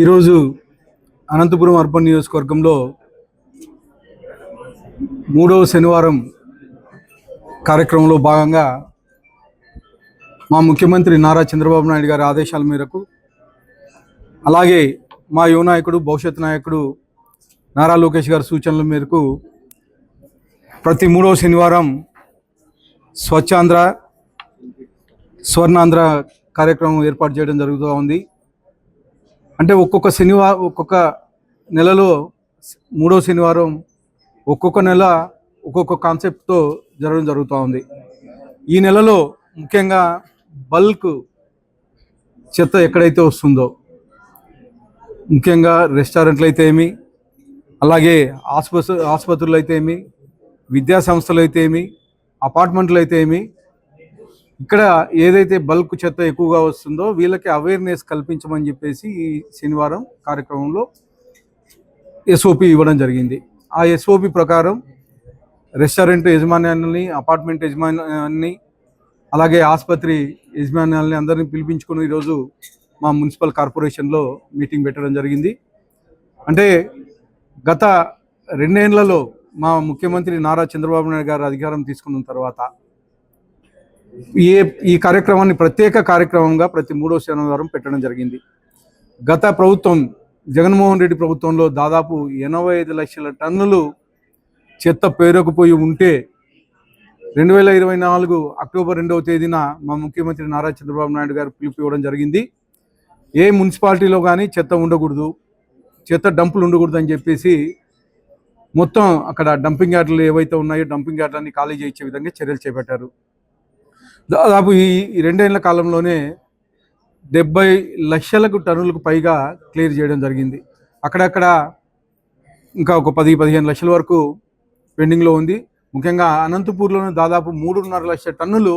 ఈరోజు అనంతపురం అర్బన్ నియోజకవర్గంలో మూడవ శనివారం కార్యక్రమంలో భాగంగా మా ముఖ్యమంత్రి నారా చంద్రబాబు నాయుడు గారి ఆదేశాల మేరకు, అలాగే మా యువ నాయకుడు భవిష్యత్ నాయకుడు నారా లోకేష్ గారి సూచనల మేరకు ప్రతి మూడవ శనివారం స్వచ్ఛాంధ్ర స్వర్ణాంధ్ర కార్యక్రమం ఏర్పాటు చేయడం జరుగుతూ ఉంది. అంటే ఒక్కొక్క నెలలో మూడో శనివారం ఒక్కొక్క నెల ఒక్కొక్క కాన్సెప్ట్తో జరగడం జరుగుతూ ఉంది. ఈ నెలలో ముఖ్యంగా బల్క్ చెత్త ఎక్కడైతే వస్తుందో, ముఖ్యంగా రెస్టారెంట్లు అయితే ఏమి, అలాగే ఆసుపత్రులు అయితే ఏమి, విద్యా సంస్థలు అయితే ఏమి, అపార్ట్మెంట్లు అయితే ఏమి, ఇక్కడ ఏదైతే బల్క్ చెత్త ఎక్కువగా వస్తుందో వీళ్ళకి అవేర్నెస్ కల్పించమని చెప్పేసి ఈ శనివారం కార్యక్రమంలో ఎస్ఓపి ఇవ్వడం జరిగింది. ఆ ఎస్ఓపి ప్రకారం రెస్టారెంట్ యజమాన్యాన్ని, అపార్ట్మెంట్ యజమాన్యాన్ని, అలాగే ఆసుపత్రి యజమాన్యాలని అందరినీ పిలిపించుకుని ఈరోజు మా మున్సిపల్ కార్పొరేషన్లో మీటింగ్ పెట్టడం జరిగింది. అంటే గత 2 ఏళ్లలో మా ముఖ్యమంత్రి నారా చంద్రబాబు నాయుడు గారు అధికారం తీసుకున్న తర్వాత ఈ కార్యక్రమాన్ని ప్రత్యేక కార్యక్రమంగా ప్రతి మూడో శనివారం పెట్టడం జరిగింది. గత ప్రభుత్వం జగన్మోహన్ రెడ్డి ప్రభుత్వంలో దాదాపు 85 లక్షల టన్నులు చెత్త పేరుకుపోయి ఉంటే 2024 అక్టోబర్ 2వ తేదీన మా ముఖ్యమంత్రి నారా చంద్రబాబు నాయుడు గారు పిలుపు ఇవ్వడం జరిగింది. ఏ మున్సిపాలిటీలో కానీ చెత్త ఉండకూడదు, చెత్త డంపులు ఉండకూడదు అని చెప్పేసి మొత్తం అక్కడ డంపింగ్ యార్డులు ఏవైతే ఉన్నాయో డంపింగ్ యార్డులన్నీ ఖాళీ చేయించే విధంగా చర్యలు చేపట్టారు. దాదాపు ఈ 2 ఏళ్ల కాలంలోనే 70 లక్షలకు టన్నులకు పైగా క్లియర్ చేయడం జరిగింది. అక్కడక్కడ ఇంకా ఒక 10-15 లక్షల వరకు పెండింగ్లో ఉంది. ముఖ్యంగా అనంతపూర్లోనే దాదాపు 3.5 లక్షల టన్నులు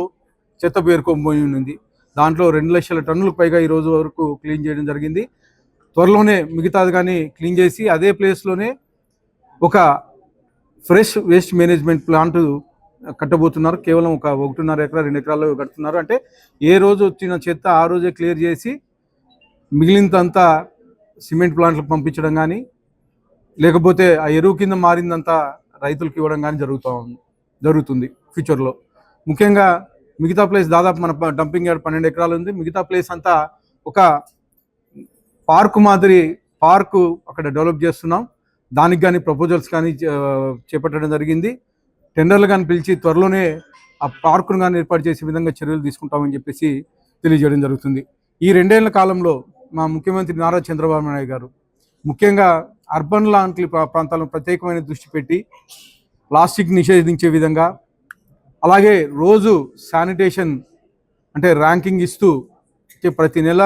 చెత్త పేరుకోబోయి ఉంది. దాంట్లో 2 లక్షల టన్నులకు పైగా ఈరోజు వరకు క్లీన్ చేయడం జరిగింది. త్వరలోనే మిగతాది కానీ క్లీన్ చేసి అదే ప్లేస్లోనే ఒక ఫ్రెష్ వేస్ట్ మేనేజ్మెంట్ ప్లాంట్ కట్టబోతున్నారు. కేవలం ఒక 1.5 ఎకరా 2 ఎకరాల్లో కడుతున్నారు. అంటే ఏ రోజు వచ్చిన చెత్త ఆ రోజే క్లియర్ చేసి మిగిలినంతా సిమెంట్ ప్లాంట్లకు పంపించడం కానీ, లేకపోతే ఆ ఎరువు కింద మారిందంతా రైతులకు ఇవ్వడం కానీ జరుగుతుంది ఫ్యూచర్లో. ముఖ్యంగా మిగతా ప్లేస్ దాదాపు మన డంపింగ్ యార్డ్ 12 ఎకరాలు ఉంది. మిగతా ప్లేస్ అంతా ఒక పార్కు అక్కడ డెవలప్ చేస్తున్నాం. దానికి కానీ ప్రపోజల్స్ కానీ చేపట్టడం జరిగింది. టెండర్లు కానీ పిలిచి త్వరలోనే ఆ పార్కును కానీ ఏర్పాటు చేసే విధంగా చర్యలు తీసుకుంటామని చెప్పేసి తెలియజేయడం జరుగుతుంది. ఈ 2 ఏళ్ల కాలంలో మా ముఖ్యమంత్రి నారా చంద్రబాబు నాయుడు గారు ముఖ్యంగా అర్బన్ లాంటి ప్రాంతాలను ప్రత్యేకమైన దృష్టి పెట్టి ప్లాస్టిక్ నిషేధించే విధంగా, అలాగే రోజు శానిటేషన్ అంటే ర్యాంకింగ్ ఇస్తూ ప్రతి నెల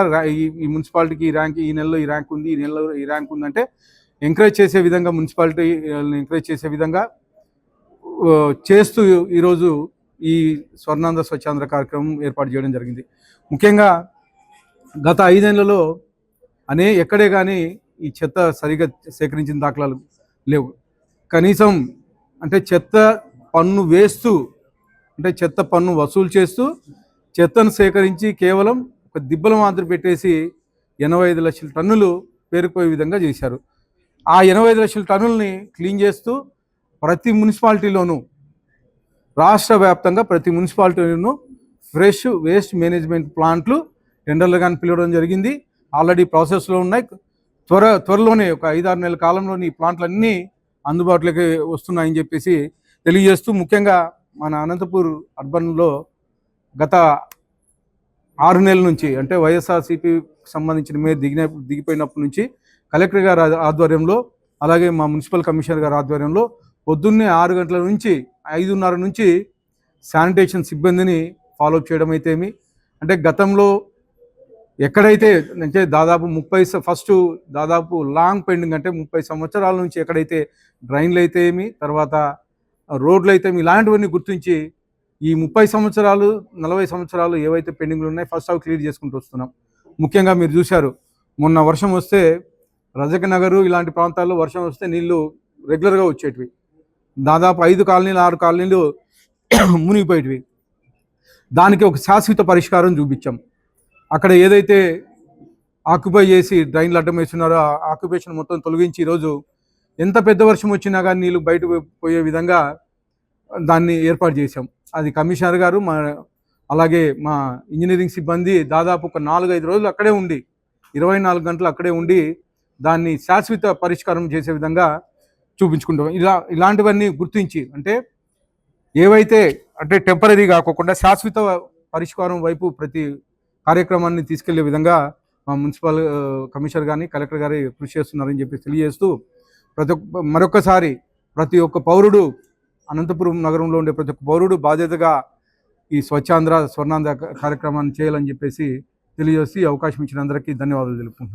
ఈ మున్సిపాలిటీకి ఈ నెలలో ఈ ర్యాంక్ ఉంది, ఈ నెలలో ఈ ర్యాంక్ ఉందంటే ఎంకరేజ్ చేసే విధంగా, మున్సిపాలిటీ ఎంకరేజ్ చేసే విధంగా చేస్తూ ఈరోజు ఈ స్వర్ణాంధ్ర స్వచ్ఛాంధ్ర కార్యక్రమం ఏర్పాటు చేయడం జరిగింది. ముఖ్యంగా గత 5 ఏళ్లలో ఎక్కడే కానీ ఈ చెత్త సరిగా సేకరించిన దాఖలాలు లేవు. కనీసం అంటే చెత్త పన్ను వసూలు చేస్తూ చెత్తను సేకరించి కేవలం ఒక దిబ్బల మాదిరి పెట్టేసి 85 లక్షల టన్నులు పేరుకుపోయే విధంగా చేశారు. ఆ 85 లక్షల టన్నులని క్లీన్ చేస్తూ ప్రతి మున్సిపాలిటీలోనూ, రాష్ట్ర వ్యాప్తంగా ప్రతి మున్సిపాలిటీలోనూ ఫ్రెష్ వేస్ట్ మేనేజ్మెంట్ ప్లాంట్లు టెండర్లు కానీ పిలవడం జరిగింది. ఆల్రెడీ ప్రాసెస్లో ఉన్నాయి. త్వరలోనే ఒక 5-6 నెలల కాలంలోని ఈ ప్లాంట్లన్నీ అందుబాటులోకి వస్తున్నాయని చెప్పేసి తెలియజేస్తూ, ముఖ్యంగా మన అనంతపూర్ అర్బన్లో గత 6 నెలల నుంచి, అంటే వైఎస్ఆర్సీపీ సంబంధించిన మీద దిగిపోయినప్పటి నుంచి కలెక్టర్ గారి ఆధ్వర్యంలో, అలాగే మా మున్సిపల్ కమిషనర్ గారి ఆధ్వర్యంలో పొద్దున్నే 6 గంటల నుంచి 5:30 నుంచి శానిటేషన్ సిబ్బందిని ఫాలోఅప్ చేయడం అయితేమి, అంటే గతంలో ఎక్కడైతే అంటే దాదాపు దాదాపు లాంగ్ పెండింగ్, అంటే 30 సంవత్సరాల నుంచి ఎక్కడైతే డ్రైన్లు అయితే ఏమి, తర్వాత రోడ్లు అయితే ఇలాంటివన్నీ గుర్తించి ఈ 30 సంవత్సరాలు 40 సంవత్సరాలు ఏవైతే పెండింగ్లు ఉన్నాయో ఫస్ట్ అవి క్లియర్ చేసుకుంటూ వస్తున్నాం. ముఖ్యంగా మీరు చూశారు, మొన్న వర్షం వస్తే రజక నగరు ఇలాంటి ప్రాంతాల్లో వర్షం వస్తే నీళ్లు రెగ్యులర్గా వచ్చేటివి. దాదాపు 5 కాలనీలు 6 కాలనీలు మునిగిపోయేటివి. దానికి ఒక శాశ్వత పరిష్కారం చూపించాం. అక్కడ ఏదైతే ఆక్యుపై చేసి డ్రైన్లు అడ్డం వేస్తున్నారు. ఆ ఆక్యుపేషన్ మొత్తం తొలగించి ఈరోజు ఎంత పెద్ద వర్షం వచ్చినా కానీ నీళ్ళు బయట పోయే విధంగా దాన్ని ఏర్పాటు చేశాం. అది కమిషనర్ గారు అలాగే మా ఇంజనీరింగ్ సిబ్బంది దాదాపు ఒక 4-5 రోజులు అక్కడే ఉండి 24 గంటలు అక్కడే ఉండి దాన్ని శాశ్వత పరిష్కారం చేసే విధంగా చూపించుకుంటాం. ఇలాంటివన్నీ గుర్తించి అంటే ఏవైతే అంటే టెంపరీ కాకుండా శాశ్వత పరిష్కారం వైపు ప్రతి కార్యక్రమాన్ని తీసుకెళ్లే విధంగా మా మున్సిపల్ కమిషనర్ కానీ కలెక్టర్ గారి కృషి చేస్తున్నారని చెప్పి తెలియజేస్తూ మరొకసారి ప్రతి ఒక్క పౌరుడు అనంతపురం నగరంలో ఉండే ప్రతి ఒక్క పౌరుడు బాధ్యతగా ఈ స్వచ్ఛాంధ్ర స్వర్ణాంధ్ర కార్యక్రమాన్ని చేయాలని చెప్పేసి తెలియజేసి అవకాశం ఇచ్చిన అందరికీ ధన్యవాదాలు తెలుపుకుంటున్నాను.